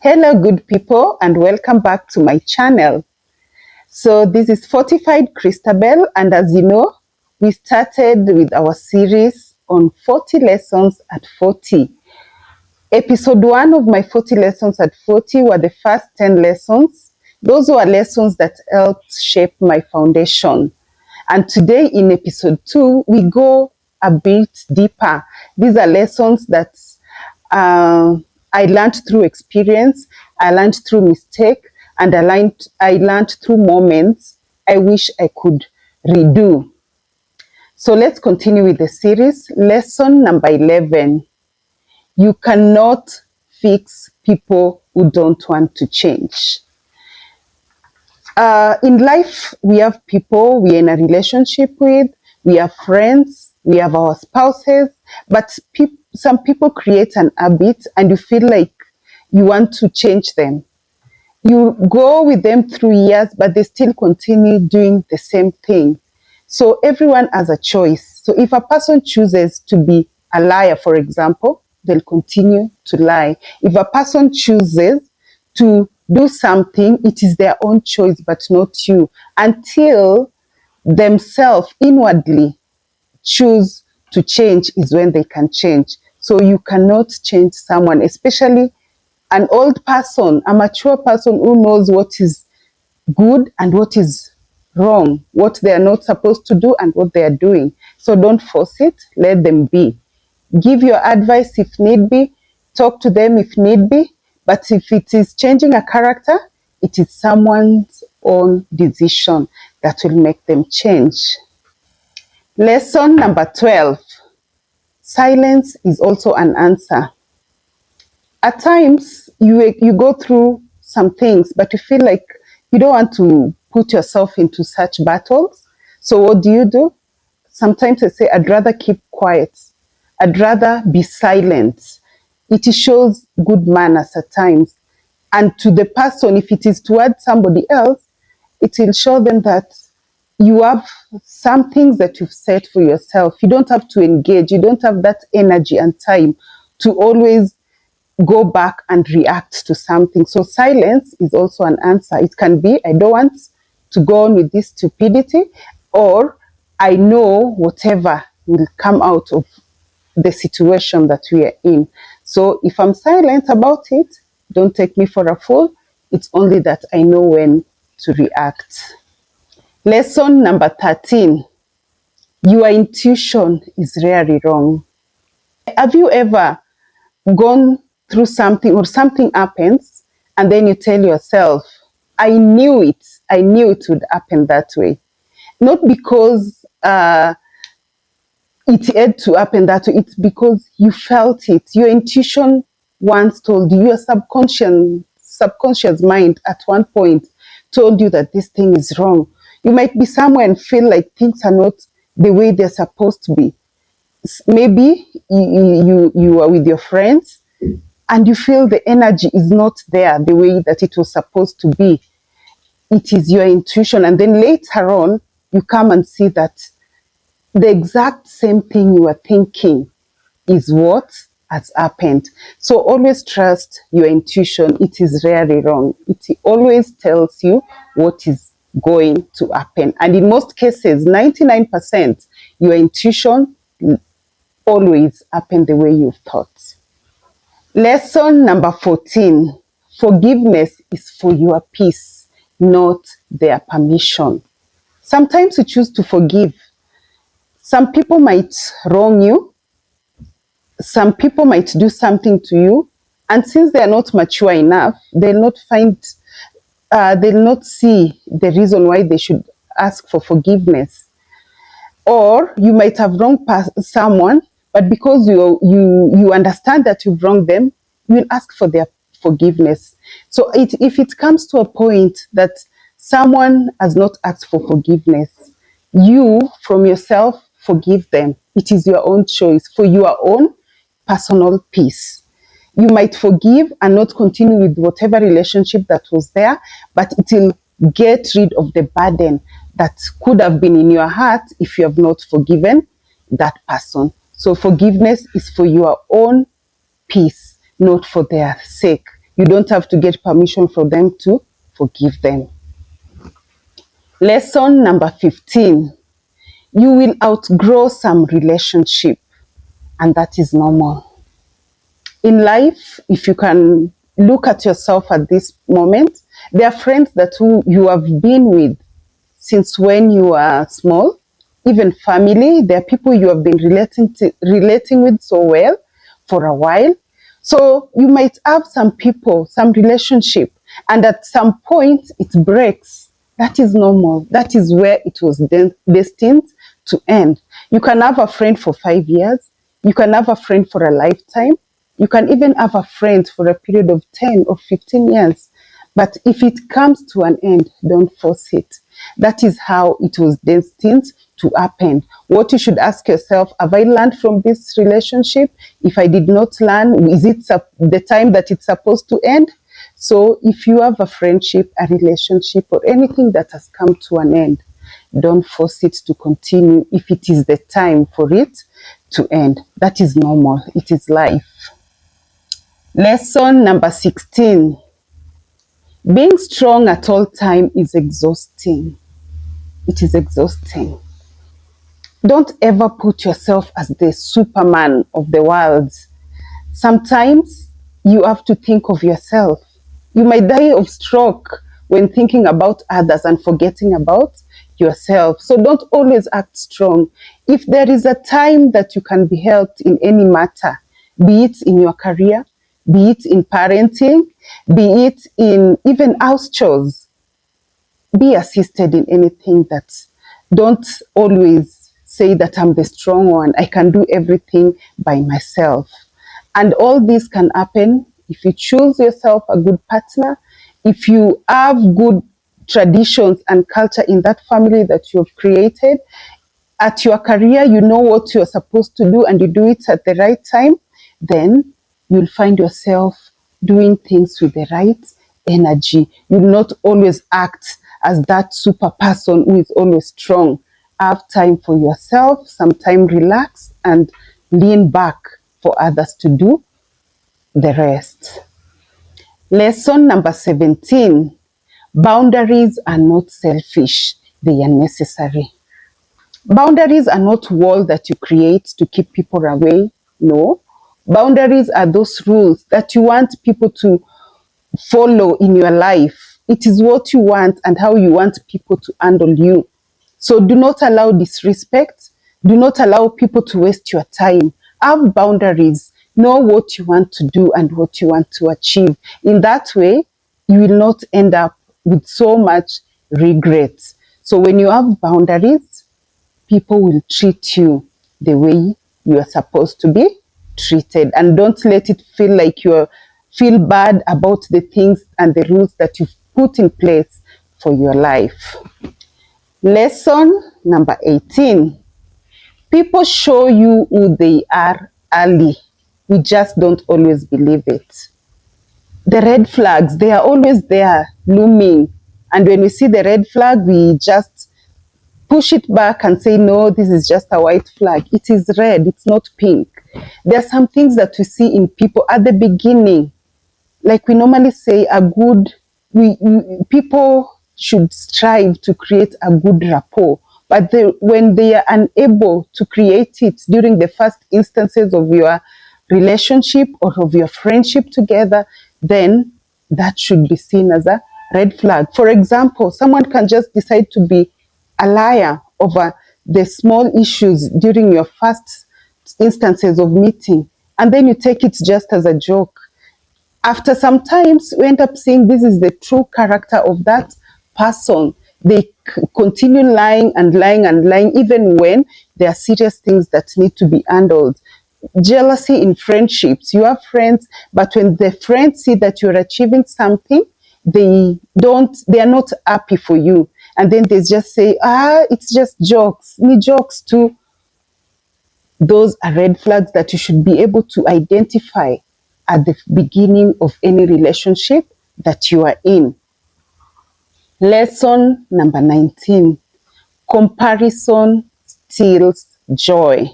Hello, good people, and welcome back to my channel. So this is Fortified Christabel, and as you know, we started with our series on 40 lessons at 40. Episode 1 of my 40 lessons at 40 were the first 10 lessons. Those were lessons that helped shape my foundation. And today in episode 2, we go a bit deeper. These are lessons that I learned through experience, I learned through mistake, and I learned through moments I wish I could redo. So let's continue with the series. Lesson number 11. You cannot fix people who don't want to change. In life, we have people we are in a relationship with, we have friends, we have our spouses, but some people create an habit and you feel like you want to change them. You go with them through years, but they still continue doing the same thing. So everyone has a choice. So if a person chooses to be a liar, for example, they'll continue to lie. If a person chooses to do something, it is their own choice, but not you, until themselves inwardly choose to change is when they can change. So you cannot change someone, especially an old person, a mature person who knows what is good and what is wrong, what they are not supposed to do and what they are doing. So don't force it, let them be. Give your advice if need be, talk to them if need be, but if it is changing a character, it is someone's own decision that will make them change. Lesson number 12. Silence is also an answer. At times, you go through some things, but you feel like you don't want to put yourself into such battles. So what do? Sometimes I say, I'd rather keep quiet. I'd rather be silent. It shows good manners at times. And to the person, if it is towards somebody else, it will show them that you have some things that you've set for yourself. You don't have to engage. You don't have that energy and time to always go back and react to something. So silence is also an answer. It can be, I don't want to go on with this stupidity, or I know whatever will come out of the situation that we are in. So if I'm silent about it, don't take me for a fool. It's only that I know when to react. Lesson number 13. Your intuition is rarely wrong. Have you ever gone through something or something happens and then you tell yourself, I knew it would happen that way? Not because it had to happen that way, it's because you felt it. Your intuition once told you, your subconscious mind at one point told you that this thing is wrong. You might be somewhere and feel like things are not the way they're supposed to be. Maybe you are with your friends and you feel the energy is not there the way that it was supposed to be. It is your intuition. And then later on, you come and see that the exact same thing you are thinking is what has happened. So always trust your intuition. It is rarely wrong. It always tells you what is going to happen. And in most cases, 99%, your intuition always happen the way you thought. Lesson number 14. Forgiveness is for your peace, not their permission. Sometimes you choose to forgive. Some people might wrong you. Some people might do something to you. And since they are not mature enough, they'll not see the reason why they should ask for forgiveness. Or you might have wronged someone, but because you understand that you've wronged them, you will ask for their forgiveness. So if it comes to a point that someone has not asked for forgiveness, you from yourself forgive them. It is your own choice for your own personal peace. You might forgive and not continue with whatever relationship that was there, but it will get rid of the burden that could have been in your heart if you have not forgiven that person. So forgiveness is for your own peace, not for their sake. You don't have to get permission for them to forgive them. Lesson number 15. You will outgrow some relationship, and that is normal. In life, if you can look at yourself at this moment, there are friends that you have been with since when you are small, even family. There are people you have been relating with so well for a while. So you might have some people, some relationship, and at some point it breaks. That is normal. That is where it was destined to end. You can have a friend for 5 years. You can have a friend for a lifetime. You can even have a friend for a period of 10 or 15 years. But if it comes to an end, don't force it. That is how it was destined to happen. What you should ask yourself, have I learned from this relationship? If I did not learn, is it the time that it's supposed to end? So if you have a friendship, a relationship, or anything that has come to an end, don't force it to continue if it is the time for it to end. That is normal. It is life. Lesson number 16. Being strong at all time is exhausting. It is exhausting. Don't ever put yourself as the Superman of the world. Sometimes you have to think of yourself. You might die of stroke when thinking about others and forgetting about yourself. So don't always act strong. If there is a time that you can be helped in any matter, be it in your career, be it in parenting, be it in even house chores, be assisted in anything. That don't always say that I'm the strong one, I can do everything by myself. And all this can happen if you choose yourself a good partner, if you have good traditions and culture in that family that you have created. At your career, you know what you're supposed to do and you do it at the right time, then you'll find yourself doing things with the right energy. You'll not always act as that super person who is always strong. Have time for yourself, sometime relax and lean back for others to do the rest. Lesson number 17. Boundaries are not selfish, they are necessary. Boundaries are not walls that you create to keep people away. No. Boundaries are those rules that you want people to follow in your life. It is what you want and how you want people to handle you. So do not allow disrespect. Do not allow people to waste your time. Have boundaries. Know what you want to do and what you want to achieve. In that way, you will not end up with so much regret. So when you have boundaries, people will treat you the way you are supposed to be treated. And don't let it feel like you feel bad about the things and the rules that you've put in place for your life. Lesson number 18. People show you who they are early. We just don't always believe it. The red flags, they are always there, looming. And when we see the red flag, we just push it back and say, no, this is just a white flag. It is red, it's not pink. There are some things that we see in people at the beginning. Like we normally say, people should strive to create a good rapport. But when they are unable to create it during the first instances of your relationship or of your friendship together, then that should be seen as a red flag. For example, someone can just decide to be a liar over the small issues during your first instances of meeting, and then you take it just as a joke. After some times, we end up seeing this is the true character of that person. They continue lying and lying and lying, even when there are serious things that need to be handled. Jealousy in friendships. You have friends, but when the friends see that you're achieving something, they are not happy for you. And then they just say, it's just jokes. Me jokes too. Those are red flags that you should be able to identify at the beginning of any relationship that you are in. Lesson number 19. Comparison steals joy.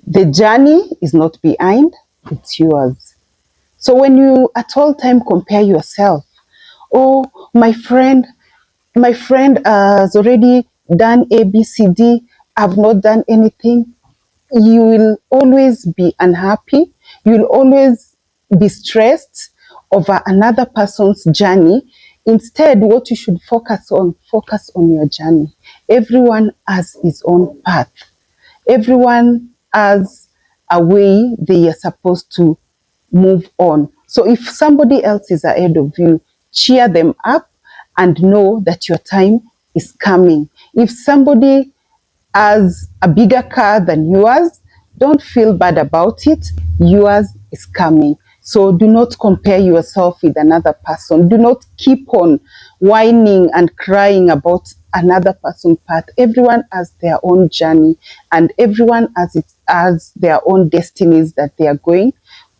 The journey is not behind, it's yours. So when you at all time compare yourself, oh, my friend has already done A, B, C, D, I've not done anything, you will always be unhappy. You will always be stressed over another person's journey. Instead, what you should focus on your journey. Everyone has his own path. Everyone has a way they are supposed to move on. So if somebody else is ahead of you, cheer them up and know that your time is coming. If somebody has a bigger car than yours, don't feel bad about it. Yours is coming. So do not compare yourself with another person. Do not keep on whining and crying about another person's path. Everyone has their own journey, and everyone has their own destinies that they are going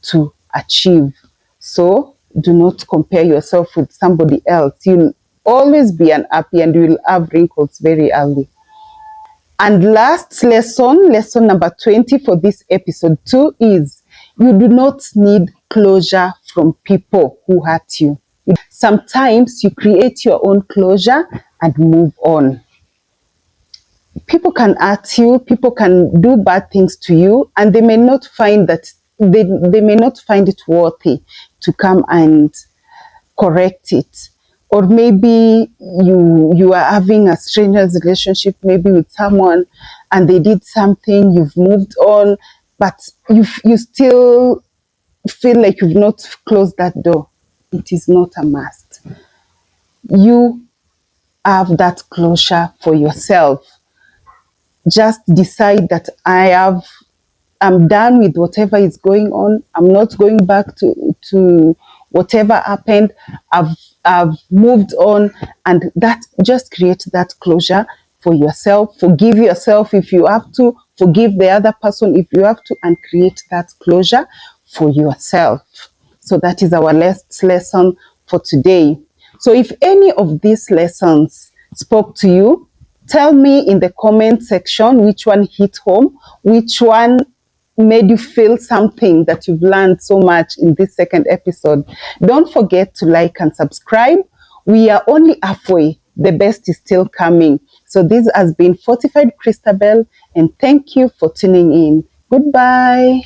to achieve. So do not compare yourself with somebody else. You'll always be unhappy and you will have wrinkles very early. And last lesson number 20 for this episode 2 is you do not need closure from people who hurt you. Sometimes you create your own closure and move on. People can hurt you, people can do bad things to you, and they may not find it worthy to come and correct it. Or maybe you are having a stranger's relationship, maybe with someone, and they did something, you've moved on, but you still feel like you've not closed that door. It is not a must. You have that closure for yourself. Just decide that I'm done with whatever is going on. I'm not going back to whatever happened. I've moved on, and that just create that closure for yourself. Forgive yourself if you have to. Forgive the other person if you have to, and create that closure for yourself. So that is our last lesson for today. So if any of these lessons spoke to you, tell me in the comment section which one hit home, which one made you feel something that you've learned so much in this second episode. Don't forget to like and subscribe. We are only halfway. The best is still coming. So this has been Fortified Christabel, and thank you for tuning in. Goodbye.